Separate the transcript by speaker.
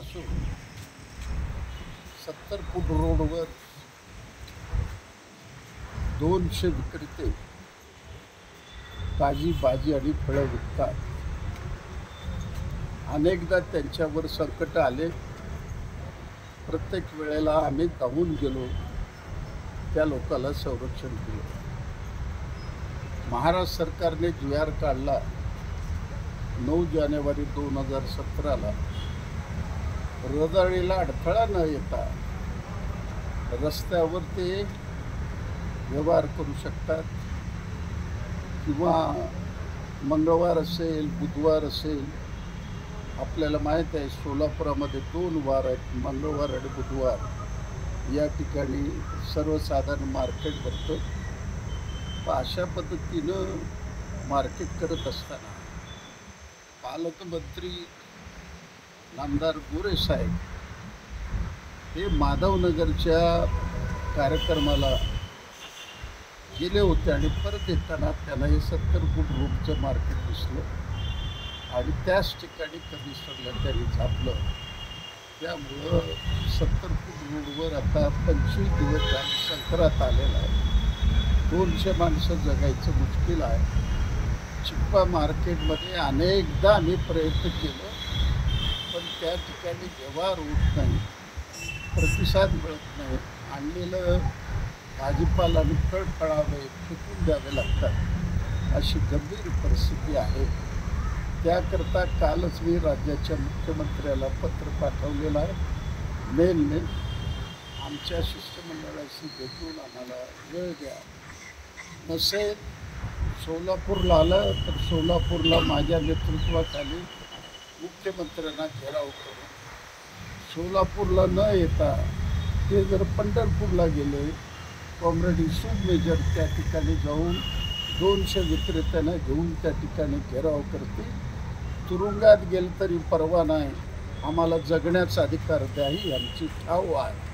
Speaker 1: पासून 70 फूट रोडवर 200 विक्रेते ताजी भाजी आणि फळं विकतात. अनेकदा त्यांच्यावर संकट आले. प्रत्येक वेळेला आम्ही धावून गेलो, त्या लोकांना संरक्षण केलं. महाराष्ट्र सरकारने जी.आर. काढला 9 जानेवारी 2017ला. रहदारीला अडथळा न येता रस्त्यावर ते व्यवहार करू शकतात, किंवा मंगळवार असेल, बुधवार असेल. आपल्याला माहीत आहे सोलापुरामध्ये 2 वार आहेत, मंगळवार आणि बुधवार. या ठिकाणी सर्वसाधारण मार्केट भरतं. अशा पद्धतीनं मार्केट करत असताना पालकमंत्री नामदार गोरे साहेब हे माधवनगरच्या कार्यक्रमाला गेले होते आणि परत येताना त्यांना हे 70 फूट रोडचं मार्केट दिसलं आणि त्याच ठिकाणी कमिशनरला त्यांनी झापलं. त्यामुळं 70 फूट रोडवर आता 25 दिवस झाले संक्रांत आलेला आहे. 200 माणसं जगायचं मुश्किल आहे. चिप्पा मार्केटमध्ये अनेकदा आम्ही प्रयत्न केलं, पण त्या ठिकाणी व्यवहार होत नाही, प्रतिसाद मिळत नाही. आणलेलं भाजीपाला आणि फळफळावे फेकून द्यावे लागतात, अशी गंभीर परिस्थिती आहे. त्याकरता कालच मी राज्याच्या मुख्यमंत्र्याला पत्र पाठवलेलं आहे. मेलने आमच्या शिष्टमंडळाशी भेटून आम्हाला वेळ द्या. नसेल सोलापूरला आलं तर सोलापूरला माझ्या नेतृत्वाखाली मुख्यमंत्र्यांना घेराव करू. सोलापूरला न येता ते जर पंढरपूरला गेले, कॉम्रेड युसूफ मेजर त्या ठिकाणी जाऊन 200 विक्रेत्यांना घेऊन त्या ठिकाणी घेराव करते. तुरुंगात गेलं तरी परवा नाही, आम्हाला जगण्याचा अधिकार द्या, ही आमची ठाव आहे.